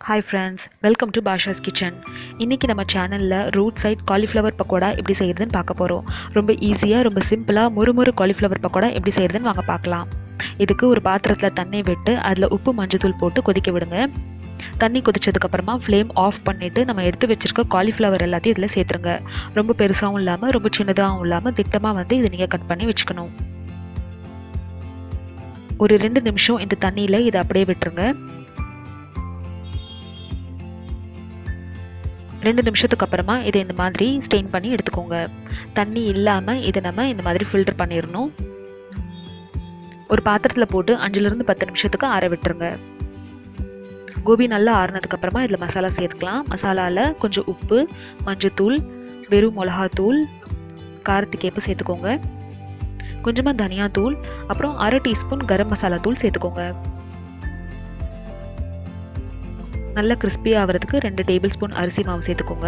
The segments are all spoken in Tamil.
Hi friends, welcome to Basha's Kitchen. இன்னைக்கு நம்ம சேனல்ல ரூட் சைட் காலிஃப்ளவர் பக்கோடா எப்படி செய்யறதுன்னு பார்க்க போறோம். ரொம்ப ஈஸியா, ரொம்ப சிம்பிளா முறுமுறு காலிஃப்ளவர் பக்கோடா எப்படி செய்யறதுன்னு வாங்க பார்க்கலாம். இதுக்கு ஒரு பாத்திரத்துல தண்ணி விட்டு அதுல உப்பு மஞ்சள் போட்டு கொதிக்க விடுங்க. தண்ணி கொதிச்சதுக்கு அப்புறமா ஃப்ளேம் ஆஃப் பண்ணிட்டு நம்ம எடுத்து வச்சிருக்க காலிஃப்ளவர் எல்லாத்தையும் இதுல சேர்த்துருங்க. ரொம்ப பெருசாவும் இல்லாம ரொம்ப சின்னதாகவும் இல்லாம திட்டமா இதை நீங்க கட் பண்ணி வச்சுக்கணும். ஒரு 2 நிமிஷம் இந்த தண்ணியில இதை அப்படியே விட்டுருங்க. 2 நிமிஷத்துக்கு அப்புறமா இதை இந்த மாதிரி ஸ்டெயின் பண்ணி எடுத்துக்கோங்க. தண்ணி இல்லாமல் இதை நம்ம இந்த மாதிரி ஃபில்டர் பண்ணிடணும். ஒரு பாத்திரத்தில் போட்டு 5லிருந்து 10 நிமிஷத்துக்கு ஆற விட்டுருங்க. கோபி நல்லா ஆறுனதுக்கு அப்புறமா இதில் மசாலா சேர்த்துக்கலாம். மசாலாவில் கொஞ்சம் உப்பு, மஞ்சத்தூள், வெறும் மிளகாத்தூள், காரத்துக்கேற்ப சேர்த்துக்கோங்க. கொஞ்சமாக தனியாத்தூள், அப்புறம் 1/2 டீஸ்பூன் கரம் மசாலா தூள் சேர்த்துக்கோங்க. நல்லா கிறிஸ்பியாக ஆகிறதுக்கு 2 டேபிள் ஸ்பூன் அரிசி மாவு சேர்த்துக்கோங்க.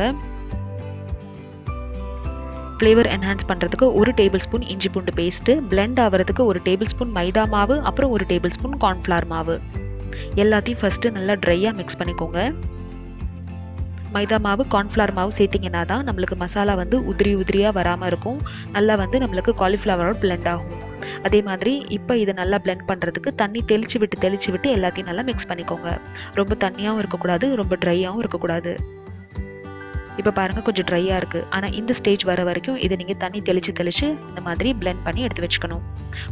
ஃப்ளேவர் என்ஹான்ஸ் பண்ணுறதுக்கு 1 டேபிள் ஸ்பூன் இஞ்சி பூண்டு பேஸ்ட்டு, பிளெண்ட் ஆகிறதுக்கு 1 டேபிள் ஸ்பூன் மைதா மாவு, அப்புறம் 1 டேபிள் ஸ்பூன் கார்ன்ஃப்ளவர் மாவு. எல்லாத்தையும் ஃபஸ்ட்டு நல்லா ட்ரையாக மிக்ஸ் பண்ணிக்கோங்க. மைதா மாவு, கார்ன்ஃப்ளவர் மாவு சேர்த்திங்கன்னா தான் நம்மளுக்கு மசாலா உதிரியாக வராமல் இருக்கும். நல்லா நம்மளுக்கு காலிஃப்ளவரோட பிளெண்ட் ஆகும். அதே மாதிரி இப்போ இதை நல்லா பிளெண்ட் பண்ணுறதுக்கு தண்ணி தெளித்து விட்டு எல்லாத்தையும் நல்லா மிக்ஸ் பண்ணிக்கோங்க. ரொம்ப தண்ணியாகவும் இருக்கக்கூடாது, ரொம்ப ட்ரையாகவும் இருக்கக்கூடாது. இப்போ பாருங்கள், கொஞ்சம் ட்ரையாக இருக்குது. ஆனால் இந்த ஸ்டேஜ் வர வரைக்கும் இதை நீங்கள் தண்ணி தெளித்து இந்த மாதிரி பிளெண்ட் பண்ணி எடுத்து வச்சுக்கணும்.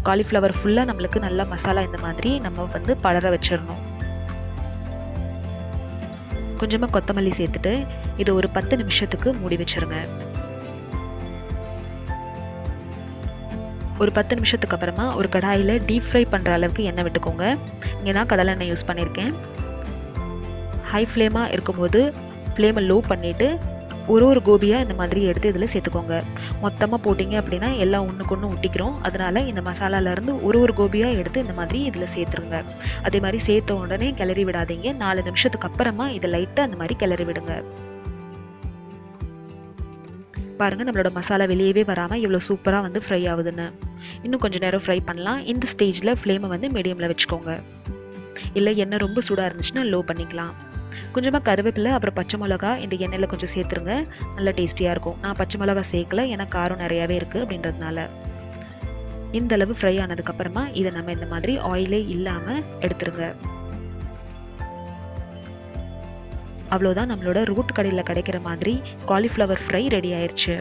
காலிஃப்ளவர் ஃபுல்லாக நம்மளுக்கு நல்லா மசாலா இந்த மாதிரி நம்ம படர வச்சிடணும். கொஞ்சமாக கொத்தமல்லி சேர்த்துட்டு இதை ஒரு 10 நிமிஷத்துக்கு மூடி வச்சுருங்க. ஒரு 10 நிமிஷத்துக்கு அப்புறமா ஒரு கடாயில் டீப் ஃப்ரை பண்ணுற அளவுக்கு எண்ணெய் விட்டுக்கோங்க. இங்கே நான் கடலை எண்ணெய் யூஸ் பண்ணியிருக்கேன். ஹை ஃப்ளேமாக இருக்கும்போது ஃப்ளேமை லோ பண்ணிவிட்டு ஒரு கோபியாக இந்த மாதிரி எடுத்து இதில் சேர்த்துக்கோங்க. மொத்தமாக போட்டிங்க அப்படின்னா எல்லாம் ஒன்றுக்கு ஒன்று ஒட்டிக்கிறோம். அதனால் இந்த மசாலாலேருந்து ஒரு கோபியாக எடுத்து இந்த மாதிரி இதில் சேர்த்துருங்க. அதே மாதிரி சேர்த்த உடனே கிளறி விடாதீங்க. 4 நிமிஷத்துக்கு அப்புறமா இதை லைட்டாக அந்த மாதிரி கிளறி விடுங்க. பாருங்கள், நம்மளோட மசாலா வெளியவே வராமல் இவ்வளோ சூப்பராக ஃப்ரை ஆகுதுன்னு. இன்னும் கொஞ்சம் நேரம் ஃப்ரை பண்ணலாம். இந்த ஸ்டேஜில் ஃப்ளேமை மீடியமில் வச்சுக்கோங்க. இல்லை எண்ணெய் ரொம்ப சூடாக இருந்துச்சுன்னா லோ பண்ணிக்கலாம். கொஞ்சமாக கருவேப்பிலை, அப்புறம் பச்சை மிளகா இந்த எண்ணெயில் கொஞ்சம் சேர்த்துருங்க. நல்லா டேஸ்டியாக இருக்கும். நான் பச்சை மிளகா சேர்க்கல, ஏன்னா காரம் நிறையாவே இருக்குது அப்படின்றதுனால. இந்த அளவு ஃப்ரை ஆனதுக்கப்புறமா இதை நம்ம இந்த மாதிரி ஆயிலே இல்லாமல் எடுத்துருங்க. அவ்வளோதான், நம்மளோட ரூட் கடையில் கிடைக்கிற மாதிரி காலிஃப்ளவர் ஃப்ரை ரெடி ஆயிடுச்சு.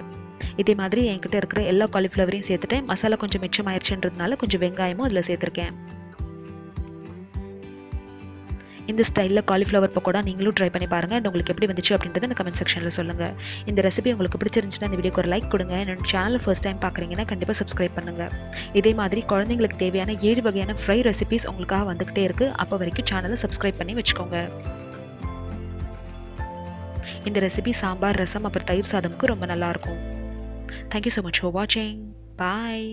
இதே மாதிரி என்கிட்ட இருக்கிற எல்லா காலிஃப்ளவரையும் சேர்த்துட்டேன். மசாலா கொஞ்சம் மிச்சம் ஆயிடுச்சுன்றதுனால கொஞ்சம் வெங்காயமும் அதில் சேர்த்துருக்கேன். இந்த ஸ்டைலில் காலிஃப்ளவர் பக்கோடா நீங்களும் ட்ரை பண்ணி பாருங்கள். அண்ட் உங்களுக்கு எப்படி வந்துச்சு அப்படின்றத இந்த கமெண்ட் செக்ஷனில் சொல்லுங்கள். இந்த ரெசிபி உங்களுக்கு பிடிச்சிருந்துச்சுன்னா இந்த வீடியோக்கு ஒரு லைக் கொடுங்க. என்னோட சேனல் ஃபர்ஸ்ட் டைம் பார்க்குறீங்கன்னா கண்டிப்பாக சப்ஸ்கிரைப் பண்ணுங்கள். இதே மாதிரி குழந்தைங்களுக்கு தேவையான 7 வகையான ஃப்ரை ரெசிபிஸ் உங்களுக்காக வந்துக்கிட்டே இருக்குது. அப்போ வரைக்கும் சேனலை சப்ஸ்கிரைப் பண்ணி வச்சுக்கோங்க. இந்த ரெசிபி சாம்பார், ரசம், அப்புறம் தயிர் சாதமுக்கு ரொம்ப நல்லாயிருக்கும். Thank you so much for watching. Bye.